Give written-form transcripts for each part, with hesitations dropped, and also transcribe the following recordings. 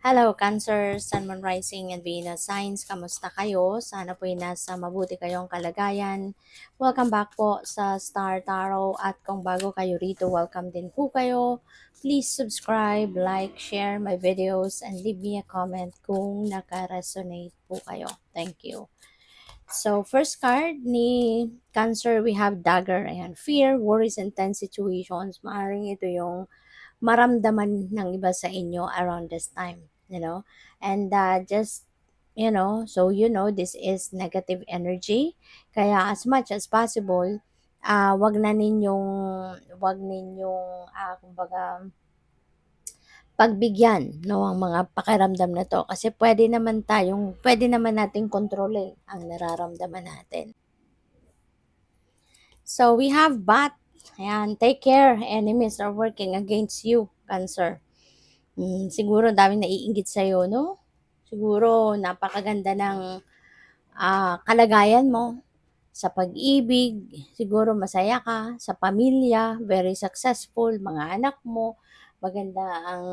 Hello, Cancer, Sun, Moon, Rising, and Venus signs. Kamusta kayo? Sana po'y nasa mabuti kayong kalagayan. Welcome back po sa Star Tarot at kung bago kayo rito, welcome din po kayo. Please subscribe, like, share my videos, and leave me a comment kung naka-resonate po kayo. Thank you. So, first card ni Cancer, we have Dagger. Ayan, fear, worries, and tense situations. Maaring ito yung maramdaman ng iba sa inyo around this time, and just this is negative energy, kaya as much as possible, wag ninyong kumbaga pagbigyan, no, ang mga pakiramdam na to, kasi pwede naman nating kontrolin ang nararamdaman natin. So we have Bat. Ayan, take care, enemies are working against you, Cancer. Siguro daming naiinggit sa'yo, no? Siguro napakaganda ng kalagayan mo sa pag-ibig, siguro masaya ka, sa pamilya, very successful, mga anak mo, maganda ang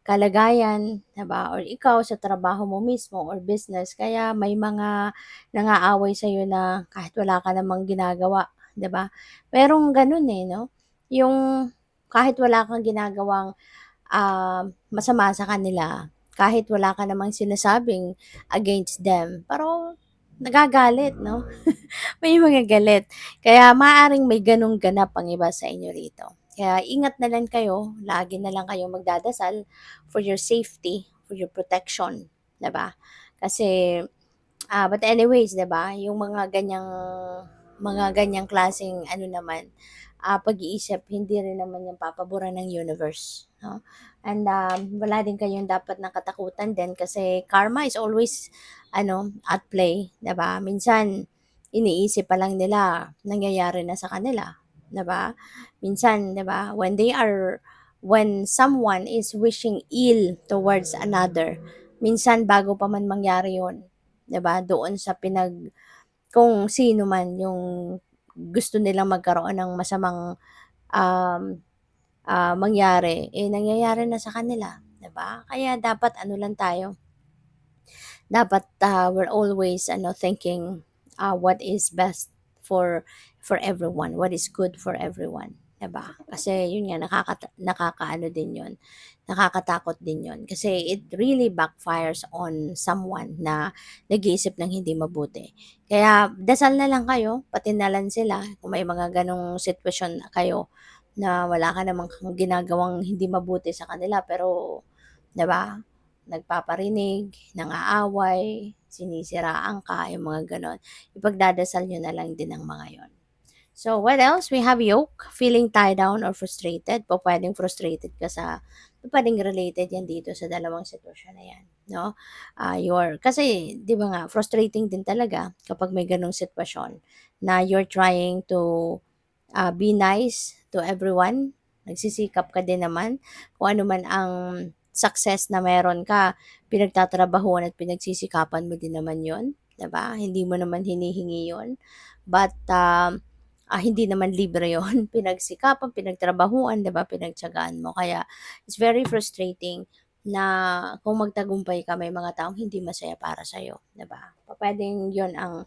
kalagayan, diba? Or ikaw sa trabaho mo mismo or business, kaya may mga nangaaway sa'yo na kahit wala ka namang ginagawa, diba? Merong ganun no? Yung kahit wala kang ginagawang masama sa kanila, kahit wala ka namang sinasabing against them, pero nagagalit, no? May mga galit. Kaya maaaring may ganong ganap ang iba sa inyo rito. Kaya ingat na lang kayo, lagi na lang kayong magdadasal for your safety, for your protection, 'di ba? Kasi but anyways, 'di ba, yung mga ganyang klaseng ano naman, pag-iisip, hindi rin naman yung papaboran ng universe, no? And wala din kayong dapat na katakutan din, kasi karma is always at play, 'di ba? Minsan iniisip pa lang nila, nangyayari na sa kanila, 'di ba? Minsan, 'di ba, when someone is wishing ill towards another, minsan bago pa man mangyari 'yon, 'di ba? Doon sa kung sino man yung gusto nilang magkaroon ng masamang um, mangyari, nangyayari na sa kanila, 'di ba? Kaya dapat ano lang tayo, dapat we're always thinking what is best for everyone, what is good for everyone, 'di ba? Kasi yun nga, nakakaano din yun, nakakatakot din yun, kasi it really backfires on someone na nag-iisip ng hindi mabuti. Kaya dasal na lang kayo, patinalan sila kung may mga ganong sitwasyon kayo na wala ka namang ginagawang hindi mabuti sa kanila, pero 'di ba, nagpaparinig, nang-aaway, sinisiraan ka, yung mga gano'n. Ipagdadasal nyo na lang din ang mga yon. So, what else? We have yoke, feeling tied down or frustrated. Pwedeng frustrated ka pwedeng related yan dito sa dalawang sitwasyon na yan, no? Kasi, di ba nga, frustrating din talaga kapag may ganong sitwasyon na you're trying to be nice to everyone. Nagsisikap ka din naman kung ano man ang success na meron ka, pinagtatrabahuan at pinagsisikapan mo din naman yon, 'di ba? Hindi mo naman hinihingi yon. But hindi naman libre yon. Pinagsikapan, pinagtrabahuan, 'di ba? Pinagtiyagaan mo. Kaya it's very frustrating na kung magtagumpay ka, may mga taong hindi masaya para sa iyo, 'di ba? Pwedeng yon ang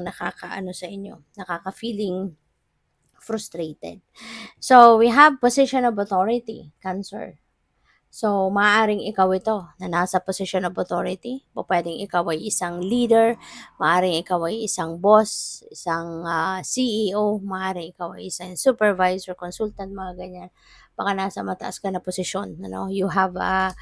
nakakaano sa inyo, nakaka-feeling frustrated. So, we have position of authority, Cancer. So, maaaring ikaw ito na nasa position of authority. Pwedeng ikaw ay isang leader, maaaring ikaw ay isang boss, isang CEO, maaaring ikaw ay isang supervisor, consultant, mga ganyan. Baka nasa mataas ka na posisyon, you have a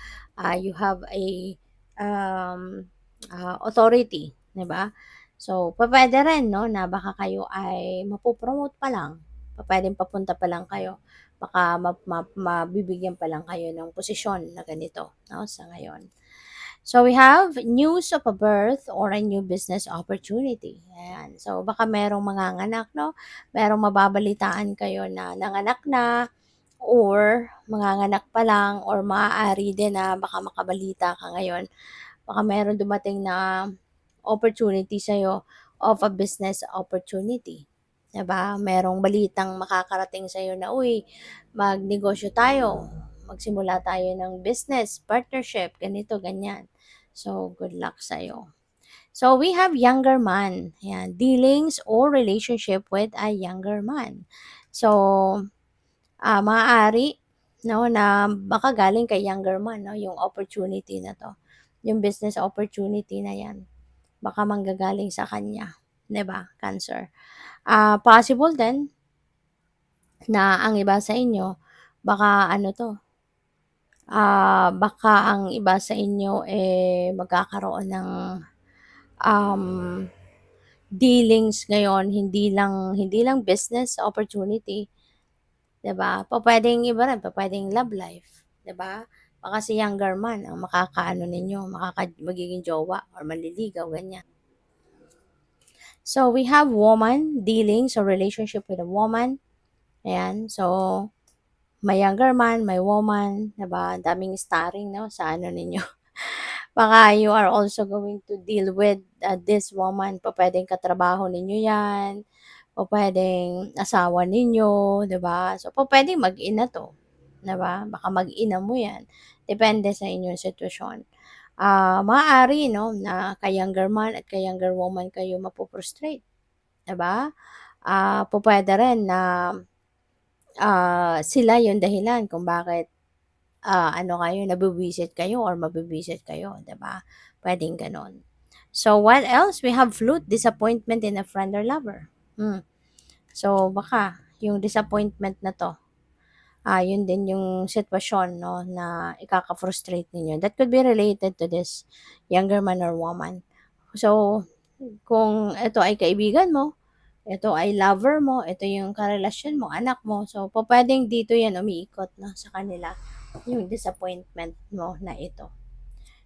authority, 'di ba? So, pwede rin, no, na baka kayo ay mapopromote pa lang, pwedeng papunta pa lang kayo, baka mabibigyan pa lang kayo ng posisyon na ganito, no, sa ngayon. So, we have news of a birth or a new business opportunity. Ayan. So, baka merong manganganak, no? Merong mababalitaan kayo na nanganak na, or manganganak pa lang, or maaari din na baka makabalita ka ngayon. Baka meron dumating na opportunity sa'yo of a business opportunity. 'Di ba? Merong balitang makakarating sa'yo na, uy, magnegosyo tayo, magsimula tayo ng business, partnership, ganito, ganyan. So, good luck sa'yo. So, we have younger man. Yan, dealings or relationship with a younger man. So, maaari, no, na baka galing kay younger man, no, yung opportunity na to. Yung business opportunity na yan. Baka manggagaling sa kanya. 'Di ba? Cancer. Possible din na ang iba sa inyo, baka ano to, baka ang iba sa inyo, magkakaroon ng um, dealings ngayon, hindi lang business opportunity, 'di ba? Pupuwedeng iba rin, pupuwedeng love life, 'di ba? Baka si younger man ang makakaano ninyo, magiging jowa or manliligaw, ganyan. So, we have woman, dealings or relationship with a woman. Ayan, so may younger man, may woman, 'di ba? Ang daming starring 'no, sa ano ninyo. Baka you are also going to deal with, this woman, pupuwedeng katrabaho ninyo 'yan, pupuwedeng asawa ninyo, 'di ba? So, pupuwedeng mag-ina 'to, 'di ba? Baka mag-ina mo 'yan, depende sa inyong sitwasyon. Maaari 'no, na kay-younger man at kay-younger woman kayo mapo-frustrate, 'di ba? Pupuwede rin na, sila yung dahilan kung bakit, ano kayo, nabubwisit kayo or mabubwisit kayo, 'di ba? Puwedeng gano'n. So, what else? We have flute, disappointment in a friend or lover. So, baka yung disappointment na 'to, yun din yung sitwasyon 'no, na ikaka-frustrate ninyo. That could be related to this younger man or woman. So, kung ito ay kaibigan mo, ito ay lover mo, ito yung karelasyon mo, anak mo, so pupuwedeng dito yan umiikot 'no, sa kanila, yung disappointment mo na ito.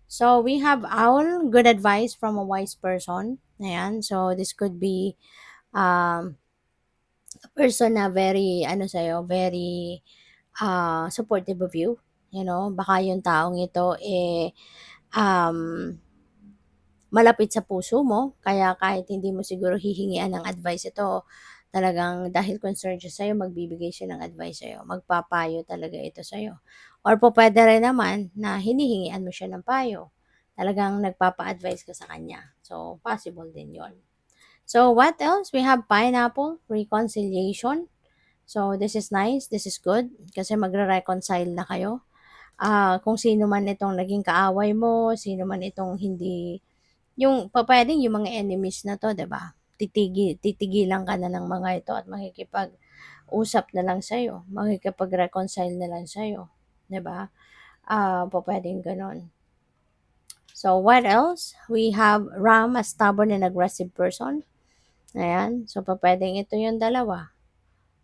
So, we have owl, good advice from a wise person, ayan. So, this could be, um, a person na very ano sa'yo, very, supportive of you, baka yung taong ito, um malapit sa puso mo, kaya kahit hindi mo siguro hihingian ng advice ito, talagang dahil concerned siya sa'yo, magbibigay siya ng advice sa'yo, magpapayo talaga ito sa'yo. Or pupuwede rin naman na hinihingian mo siya ng payo, talagang nagpapa-advice ka sa kanya. So, possible din yon. So, what else? We have pineapple, reconciliation. So, this is nice, this is good, kasi magre-reconcile na kayo. Kung sino man itong naging kaaway mo, sino man itong hindi yung pupuwedeng yung mga enemies na 'to, 'di ba, titigilan ka na ng mga ito at makikipag-usap na lang sa'yo, makikipag-reconcile na lang sa'yo, 'di ba? Pupuwedeng gano'n. So, what else? We have Ram, a stubborn and aggressive person. Ayan, so pupuwedeng ito yung dalawa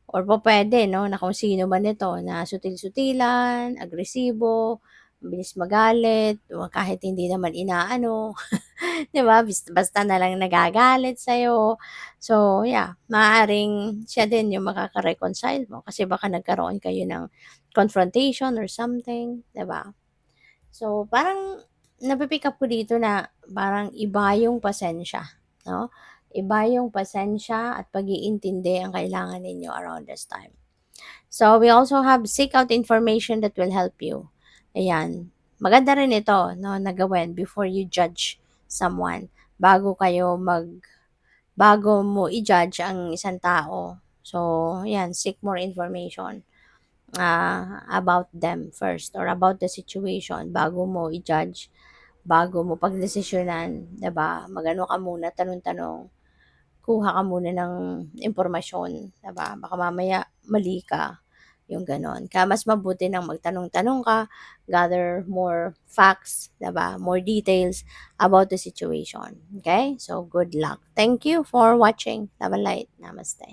or pupuwede 'no, na kung sino man ito na sutil-sutilan, agresibo, mabilis magalit, o kahit hindi naman inaano. 'Di ba, basta na lang nagagalit sa'yo. So, yeah, maaaring siya din yung makaka-reconcile mo kasi baka nagkaroon kayo ng confrontation or something, 'di ba? So, parang napi-pick up ko dito na parang iba yung pasensya, 'no? Iba yung pasensya at pag-iintindi ang kailangan ninyo around this time. So, we also have seek out information that will help you. Ayan. Maganda rin ito, no, na gawin before you judge someone. Bago mo i-judge ang isang tao. So, ayan, seek more information about them first or about the situation bago mo i-judge, bago mo pagdesisyonan, 'di ba? Magano ka muna, tanong-tanong, kuha ka muna ng impormasyon, 'di ba? Baka mamaya mali ka, yung gano'n. Kaya mas mabuti ng magtanong-tanong ka, gather more facts, 'di ba? More details about the situation. Okay? So, good luck. Thank you for watching. Love and light. Namaste.